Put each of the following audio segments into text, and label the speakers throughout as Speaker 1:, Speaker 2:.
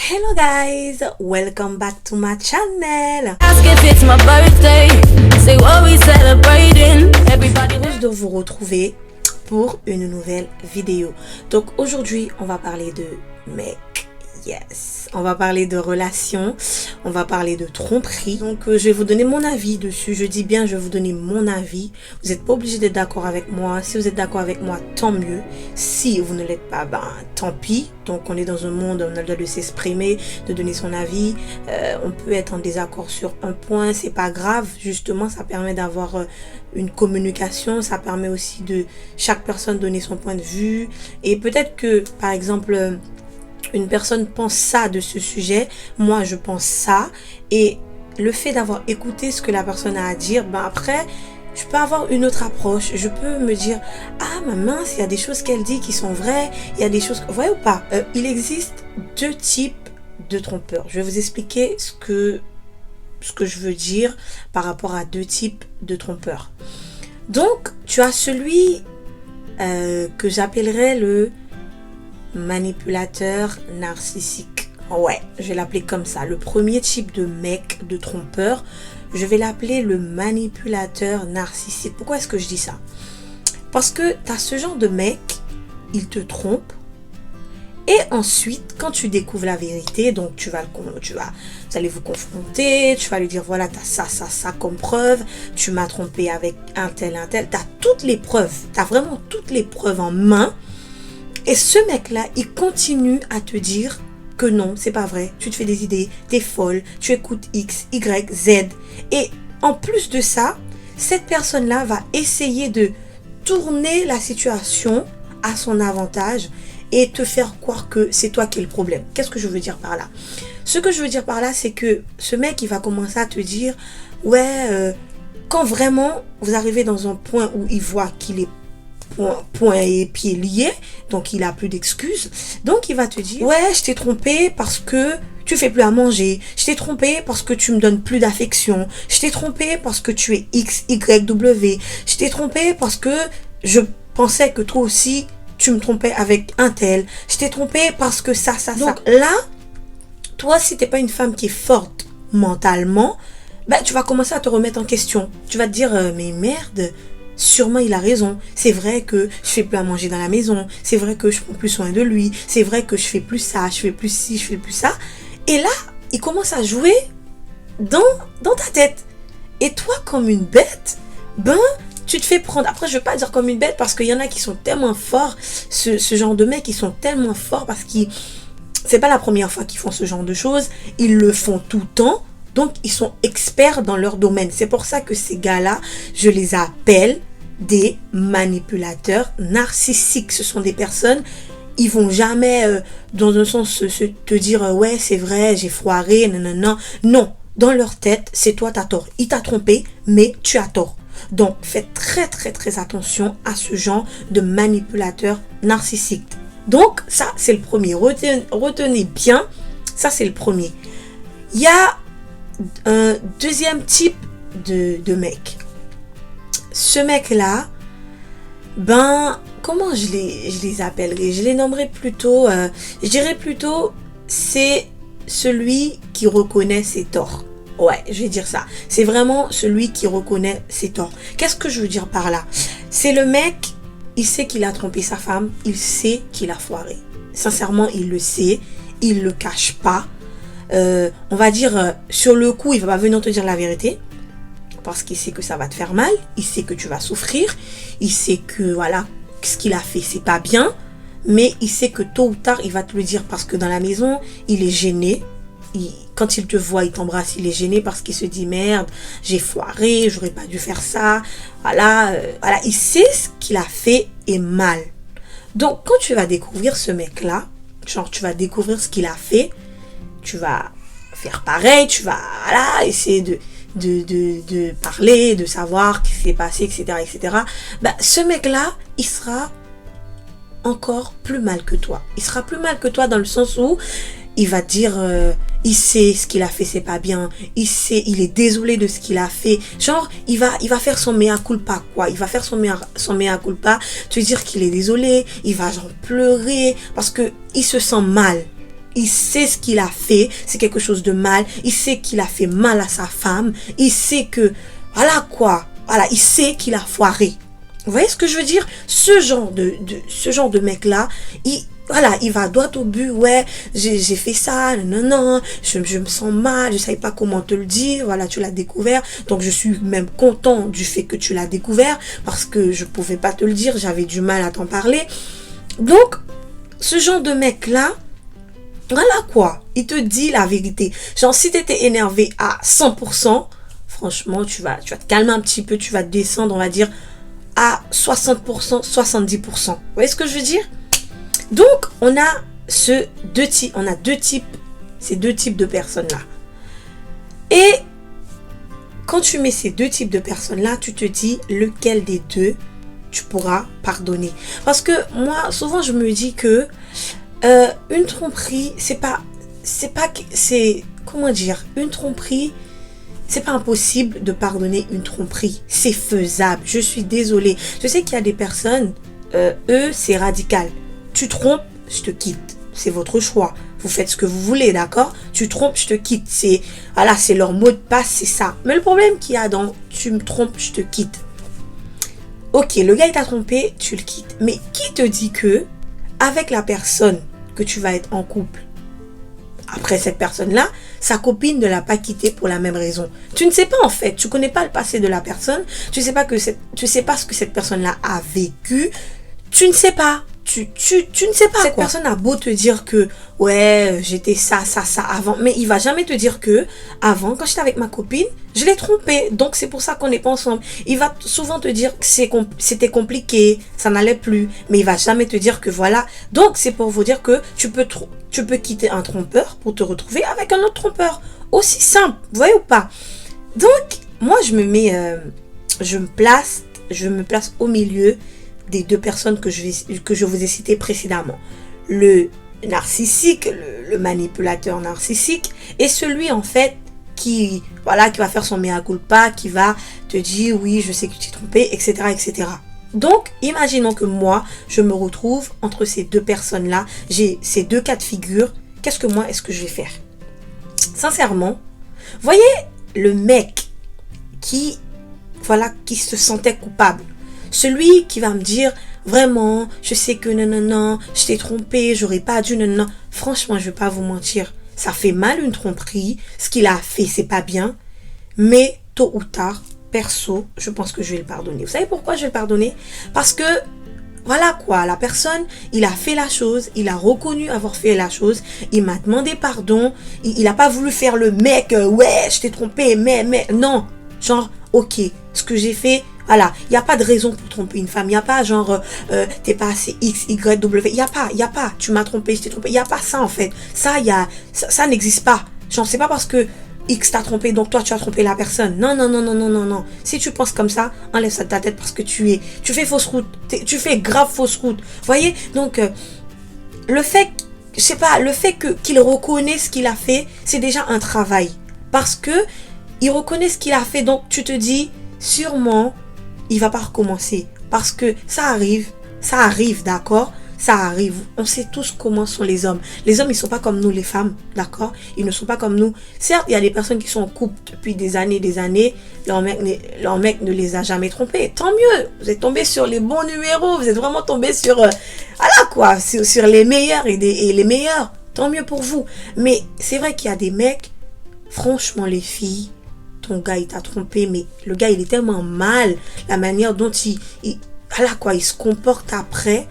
Speaker 1: Hello guys, welcome back to my channel.
Speaker 2: Ask if it's my birthday. Say what we celebrating. Everybody
Speaker 1: Heureuse de vous retrouver pour une nouvelle vidéo. Donc aujourd'hui, on va parler de mec. Yes, on va parler de relations, on va parler de tromperie. Donc je vais vous donner mon avis dessus. Je dis bien, je vais vous donner mon avis. Vous n'êtes pas obligé d'être d'accord avec moi. Si vous êtes d'accord avec moi, tant mieux. Si vous ne l'êtes pas, ben tant pis. Donc on est dans un monde où on a le droit de s'exprimer, de donner son avis. On peut être en désaccord sur un point, c'est pas grave. Justement, ça permet d'avoir une communication. Ça permet aussi de chaque personne donner son point de vue. Et peut-être que, par exemple, une personne pense ça de ce sujet, moi je pense ça, et le fait d'avoir écouté ce que la personne a à dire, ben après je peux avoir une autre approche. Je peux me dire, ah ma mince, il y a des choses qu'elle dit qui sont vraies, il y a des choses, vous voyez ou pas, il existe deux types de trompeurs. Je vais vous expliquer ce que je veux dire par rapport à deux types de trompeurs. Donc tu as celui que j'appellerais le manipulateur narcissique. Ouais, je vais l'appeler comme ça. Le premier type de mec, de trompeur, je vais l'appeler le manipulateur narcissique. Pourquoi est-ce que je dis ça? Parce que tu as ce genre de mec, il te trompe, et ensuite, quand tu découvres la vérité, donc vous allez vous confronter, tu vas lui dire, voilà, tu as ça comme preuve, tu m'as trompé avec un tel, tu as toutes les preuves, tu as vraiment toutes les preuves en main. Et ce mec-là, il continue à te dire que non, c'est pas vrai. Tu te fais des idées, t'es folle, tu écoutes X, Y, Z. Et en plus de ça, cette personne-là va essayer de tourner la situation à son avantage et te faire croire que c'est toi qui es le problème. Qu'est-ce que je veux dire par là? Ce que je veux dire par là, c'est que ce mec, il va commencer à te dire, ouais, quand vraiment vous arrivez dans un point où il voit qu'il est point et pied liés, donc il a plus d'excuses, donc il va te dire, ouais, je t'ai trompé parce que tu fais plus à manger, je t'ai trompé parce que tu me donnes plus d'affection, je t'ai trompé parce que tu es X, Y, W, je t'ai trompé parce que je pensais que toi aussi tu me trompais avec un tel, je t'ai trompé parce que ça. Donc là, toi, si t'es pas une femme qui est forte mentalement, ben tu vas commencer à te remettre en question. Tu vas te dire, mais merde, sûrement il a raison, c'est vrai que je fais plus à manger dans la maison, c'est vrai que je prends plus soin de lui, c'est vrai que je fais plus ça, je fais plus ci, je fais plus ça. Et là, il commence à jouer dans ta tête. Et toi, comme une bête, ben tu te fais prendre. Après, je vais pas dire comme une bête parce qu'il y en a qui sont tellement forts, ce genre de mecs, ils sont tellement forts parce qu'ils, c'est pas la première fois qu'ils font ce genre de choses, ils le font tout le temps. Donc, ils sont experts dans leur domaine. C'est pour ça que ces gars-là, je les appelle des manipulateurs narcissiques. Ce sont des personnes, ils vont jamais, dans un sens, te dire, ouais, c'est vrai, j'ai foiré, non. Non, dans leur tête, c'est toi, t'as tort. Il t'a trompé, mais tu as tort. Donc, faites très, très, très attention à ce genre de manipulateur narcissique. Donc, ça, c'est le premier. Retenez bien, ça, c'est le premier. Il y a un deuxième type de mec. Ce mec-là, ben, comment je les appellerai? Je les nommerai plutôt, je dirais plutôt, c'est celui qui reconnaît ses torts. Ouais, je vais dire ça. C'est vraiment celui qui reconnaît ses torts. Qu'est-ce que je veux dire par là? C'est le mec, il sait qu'il a trompé sa femme, il sait qu'il a foiré. Sincèrement, il le sait, il le cache pas. On va dire, sur le coup, il va pas venir te dire la vérité parce qu'il sait que ça va te faire mal, il sait que tu vas souffrir, il sait que voilà, ce qu'il a fait c'est pas bien, mais il sait que tôt ou tard il va te le dire parce que dans la maison il est gêné. Quand il te voit, il t'embrasse, il est gêné parce qu'il se dit merde, j'ai foiré, j'aurais pas dû faire ça. Voilà, il sait ce qu'il a fait est mal. Donc quand tu vas découvrir ce mec là, genre tu vas découvrir ce qu'il a fait, tu vas faire pareil, tu vas essayer de parler, de savoir ce qui s'est passé, etc. Ben, ce mec-là, il sera encore plus mal que toi. Il sera plus mal que toi dans le sens où il va te dire, il sait ce qu'il a fait, c'est pas bien. Il est désolé de ce qu'il a fait. Genre, il va faire son mea culpa, quoi. Il va faire son mea culpa, te dire qu'il est désolé. Il va genre pleurer parce que il se sent mal. il sait ce qu'il a fait, c'est quelque chose de mal, il sait qu'il a fait mal à sa femme, il sait que, voilà quoi, voilà, il sait qu'il a foiré. Vous voyez ce que je veux dire? Ce genre de mec-là, il va droit au but, ouais, j'ai fait ça, non, je me sens mal, je savais pas comment te le dire, voilà, tu l'as découvert, donc je suis même content du fait que tu l'as découvert, parce que je pouvais pas te le dire, j'avais du mal à t'en parler. Donc, ce genre de mec-là, voilà quoi, il te dit la vérité. Genre, si t'étais énervé à 100%, franchement, tu vas te calmer un petit peu, tu vas descendre, on va dire, à 60%, 70%. Vous voyez ce que je veux dire? Donc, on a ces deux types de personnes-là. Et quand tu mets ces deux types de personnes-là, tu te dis lequel des deux tu pourras pardonner. Parce que moi, souvent, je me dis que une tromperie, une tromperie, c'est pas impossible de pardonner une tromperie. C'est faisable. Je suis désolée. Je sais qu'il y a des personnes, eux, c'est radical. Tu trompes, je te quitte. C'est votre choix. Vous faites ce que vous voulez, d'accord? Tu trompes, je te quitte. C'est leur mot de passe, c'est ça. Mais le problème qu'il y a dans tu me trompes, je te quitte. Ok, le gars il t'a trompé, tu le quittes. Mais qui te dit que avec la personne que tu vas être en couple, après cette personne-là, sa copine ne l'a pas quitté pour la même raison. Tu ne sais pas en fait, tu connais pas le passé de la personne, tu sais pas ce que cette personne-là a vécu, tu ne sais pas. Tu ne sais pas. Cette personne a beau te dire que ouais, j'étais ça avant, mais il va jamais te dire que avant, quand j'étais avec ma copine, je l'ai trompé, donc c'est pour ça qu'on n'est pas ensemble. Il va souvent te dire que c'était compliqué, ça n'allait plus, mais il va jamais te dire que voilà. Donc c'est pour vous dire que tu peux quitter un trompeur pour te retrouver avec un autre trompeur. Aussi simple, vous voyez ou pas? Donc moi je me place au milieu des deux personnes que je vous ai citées précédemment. Le narcissique, le manipulateur narcissique, et celui en fait qui va faire son mea culpa, qui va te dire oui, je sais que tu t'es trompé, etc., etc. Donc, imaginons que moi, je me retrouve entre ces deux personnes-là, j'ai ces deux cas de figure, qu'est-ce que je vais faire? Sincèrement, voyez le mec qui se sentait coupable. Celui qui va me dire, vraiment, je sais que non, je t'ai trompé, j'aurais pas dû, non. Franchement, je vais pas vous mentir. Ça fait mal une tromperie. Ce qu'il a fait, c'est pas bien. Mais, tôt ou tard, perso, je pense que je vais le pardonner. Vous savez pourquoi je vais le pardonner? Parce que, voilà quoi, la personne, il a fait la chose, il a reconnu avoir fait la chose, il m'a demandé pardon, il a pas voulu faire le mec, ouais, je t'ai trompé, mais, non. Genre, ok, ce que j'ai fait, voilà, il n'y a pas de raison pour tromper une femme. Il n'y a pas genre, t'es pas assez X, Y, W. Il n'y a pas, tu m'as trompé, je t'ai trompé. Il n'y a pas ça en fait. Ça n'existe pas. Genre, c'est pas parce que X t'a trompé, donc toi tu as trompé la personne. Non. Si tu penses comme ça, enlève ça de ta tête parce que tu fais fausse route. Tu fais grave fausse route. Voyez? Donc, le fait qu'il reconnaisse ce qu'il a fait, c'est déjà un travail. Parce que il reconnaît ce qu'il a fait, donc tu te dis, sûrement, il va pas recommencer. Parce que ça arrive, d'accord? Ça arrive. On sait tous comment sont les hommes. Les hommes, ils sont pas comme nous, les femmes, d'accord? Ils ne sont pas comme nous. Certes, il y a des personnes qui sont en couple depuis des années, leur mec ne les a jamais trompés. Tant mieux. Vous êtes tombés sur les bons numéros. Vous êtes vraiment tombés sur, sur les meilleurs et les meilleurs. Tant mieux pour vous. Mais c'est vrai qu'il y a des mecs, franchement, les filles, ton gars il t'a trompé, mais le gars il est tellement mal, la manière dont il se comporte après,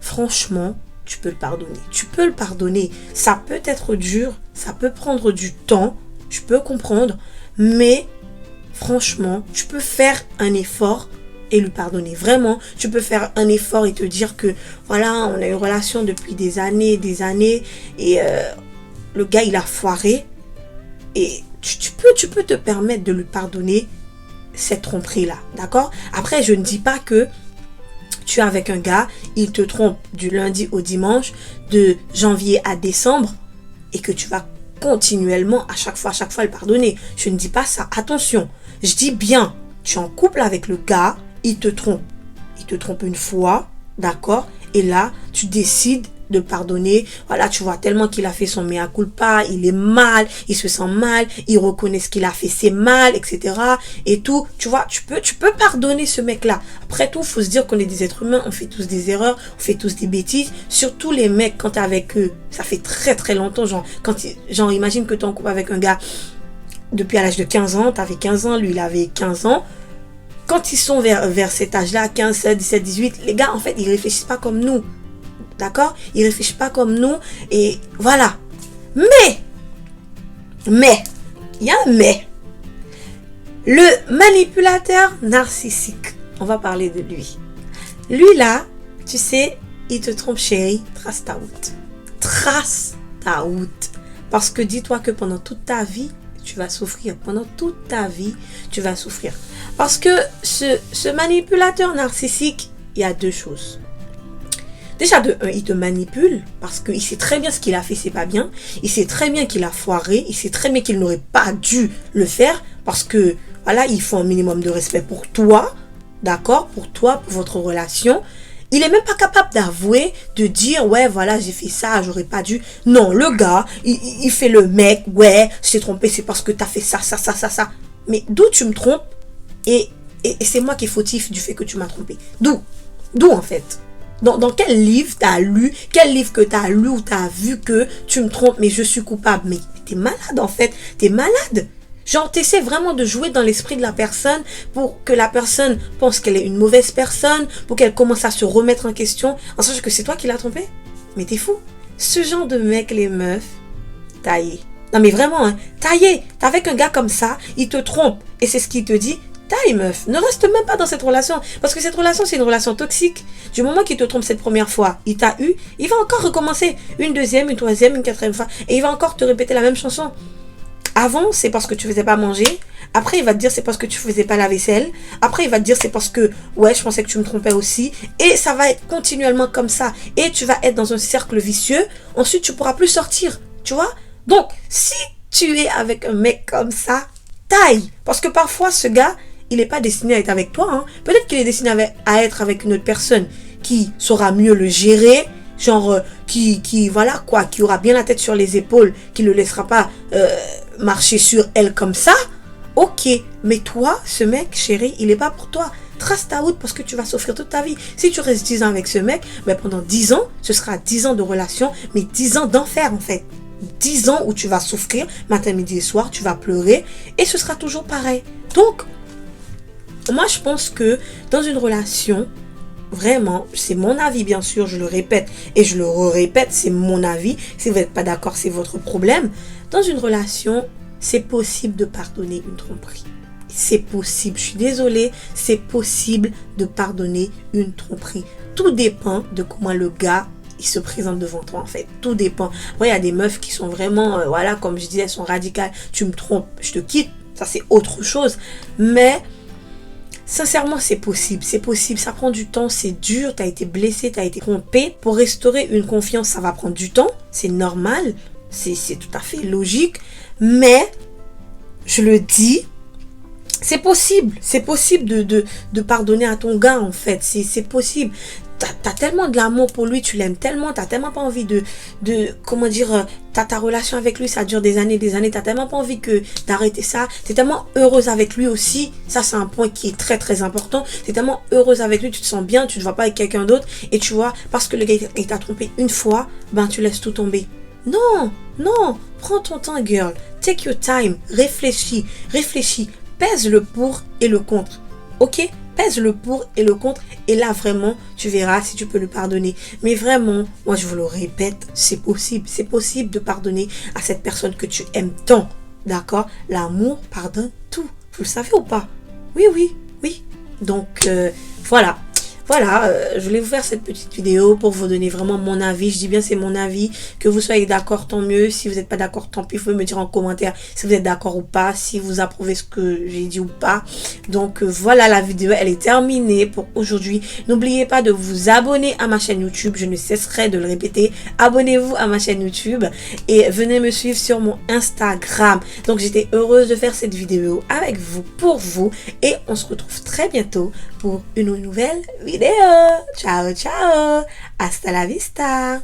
Speaker 1: franchement, tu peux le pardonner. Ça peut être dur, ça peut prendre du temps, je peux comprendre, mais franchement, tu peux faire un effort et lui pardonner. Vraiment, tu peux faire un effort et te dire que voilà, on a une relation depuis des années et le gars il a foiré et tu peux te permettre de lui pardonner cette tromperie-là, d'accord? Après, je ne dis pas que tu es avec un gars, il te trompe du lundi au dimanche, de janvier à décembre, et que tu vas continuellement, à chaque fois le pardonner. Je ne dis pas ça, attention. Je dis bien, tu es en couple avec le gars, il te trompe. Il te trompe une fois, d'accord? Et là, tu décides de pardonner. Voilà, tu vois, tellement qu'il a fait son mea culpa, il est mal, il se sent mal, il reconnaît ce qu'il a fait, c'est mal, etc. Et tout, tu vois, tu peux pardonner ce mec-là. Après tout, faut se dire qu'on est des êtres humains, on fait tous des erreurs, on fait tous des bêtises. Surtout les mecs, quand t'es avec eux, ça fait très très longtemps, genre imagine que t'es en couple avec un gars depuis à l'âge de 15 ans, t'avais 15 ans, lui il avait 15 ans. Quand ils sont vers cet âge-là, 15, 16, 17, 18, les gars, en fait, ils réfléchissent pas comme nous. D'accord? Ils réfléchissent pas comme nous. Et voilà. Mais, il y a un mais. Le manipulateur narcissique. On va parler de lui. Lui, là, tu sais, il te trompe, chérie. Trace ta route. Trace ta route. Parce que dis-toi que pendant toute ta vie, tu vas souffrir. Pendant toute ta vie, tu vas souffrir. Parce que ce manipulateur narcissique, il y a deux choses. Déjà, de un, il te manipule parce qu'il sait très bien ce qu'il a fait, c'est pas bien. Il sait très bien qu'il a foiré. Il sait très bien qu'il n'aurait pas dû le faire parce que, voilà, il faut un minimum de respect pour toi, d'accord, pour toi, pour votre relation. Il est même pas capable d'avouer, de dire, ouais, voilà, j'ai fait ça, j'aurais pas dû. Non, le gars, il fait le mec, ouais, je t'ai trompé, c'est parce que t'as fait ça. Mais d'où tu me trompes et c'est moi qui est fautif du fait que tu m'as trompé. D'où en fait? Dans quel livre t'as lu, quel livre que t'as lu ou t'as vu que tu me trompes, mais je suis coupable? Mais t'es malade en fait, t'es malade. Genre, t'essaies vraiment de jouer dans l'esprit de la personne pour que la personne pense qu'elle est une mauvaise personne, pour qu'elle commence à se remettre en question, en sachant que c'est toi qui l'as trompé. Mais t'es fou. Ce genre de mec, les meufs, taillé. Non mais vraiment, hein, taillé. T'es avec un gars comme ça, il te trompe. Et c'est ce qu'il te dit. Taille, meuf. Ne reste même pas dans cette relation. Parce que cette relation, c'est une relation toxique. Du moment qu'il te trompe cette première fois, il t'a eu, il va encore recommencer. Une deuxième, une troisième, une quatrième fois. Et il va encore te répéter la même chanson. Avant, c'est parce que tu faisais pas manger. Après, il va te dire c'est parce que tu faisais pas la vaisselle. Après, il va te dire c'est parce que, ouais, je pensais que tu me trompais aussi. Et ça va être continuellement comme ça. Et tu vas être dans un cercle vicieux. Ensuite, tu pourras plus sortir. Tu vois? Donc, si tu es avec un mec comme ça, taille. Parce que parfois, ce gars, il n'est pas destiné à être avec toi. Hein. Peut-être qu'il est destiné à être avec une autre personne qui saura mieux le gérer. Genre, voilà quoi, qui aura bien la tête sur les épaules, qui ne le laissera pas marcher sur elle comme ça. Ok, mais toi, ce mec, chérie, il n'est pas pour toi. Trace ta route parce que tu vas souffrir toute ta vie. Si tu restes 10 ans avec ce mec, ben pendant 10 ans, ce sera 10 ans de relation, mais 10 ans d'enfer en fait. 10 ans où tu vas souffrir, matin, midi et soir, tu vas pleurer, et ce sera toujours pareil. Donc, moi je pense que dans une relation, vraiment, c'est mon avis bien sûr, je le répète et je le répète, c'est mon avis. Si vous n'êtes pas d'accord, c'est votre problème. Dans une relation, c'est possible de pardonner une tromperie. C'est possible, je suis désolée, c'est possible de pardonner une tromperie. Tout dépend de comment le gars il se présente devant toi en fait. Tout dépend. Après, il y a des meufs qui sont vraiment, voilà, comme je disais, elles sont radicales. Tu me trompes, je te quitte. Ça, c'est autre chose. Mais sincèrement, c'est possible, ça prend du temps, c'est dur, t'as été blessé, t'as été trompé. Pour restaurer une confiance, ça va prendre du temps, c'est normal, c'est tout à fait logique, mais, je le dis, c'est possible de pardonner à ton gars en fait, c'est possible. T'as tellement de l'amour pour lui, tu l'aimes tellement, t'as tellement pas envie de comment dire, ta relation avec lui, ça dure des années, t'as tellement pas envie d'arrêter ça, t'es tellement heureuse avec lui aussi, ça c'est un point qui est très très important, t'es tellement heureuse avec lui, tu te sens bien, tu ne vas pas avec quelqu'un d'autre, et tu vois, parce que le gars il t'a trompé une fois, ben tu laisses tout tomber. Non, prends ton temps girl, take your time, réfléchis, pèse le pour et le contre, ok? Pèse le pour et le contre et là vraiment tu verras si tu peux le pardonner. Mais vraiment, moi je vous le répète, c'est possible de pardonner à cette personne que tu aimes tant, d'accord? L'amour pardonne tout, vous le savez ou pas? Oui. Donc voilà, je voulais vous faire cette petite vidéo pour vous donner vraiment mon avis. Je dis bien c'est mon avis. Que vous soyez d'accord, tant mieux. Si vous n'êtes pas d'accord, tant pis. Vous pouvez me dire en commentaire si vous êtes d'accord ou pas. Si vous approuvez ce que j'ai dit ou pas. Donc voilà, la vidéo, elle est terminée pour aujourd'hui. N'oubliez pas de vous abonner à ma chaîne YouTube. Je ne cesserai de le répéter. Abonnez-vous à ma chaîne YouTube. Et venez me suivre sur mon Instagram. Donc j'étais heureuse de faire cette vidéo avec vous, pour vous. Et on se retrouve très bientôt pour une nouvelle vidéo. Ciao, hasta la vista.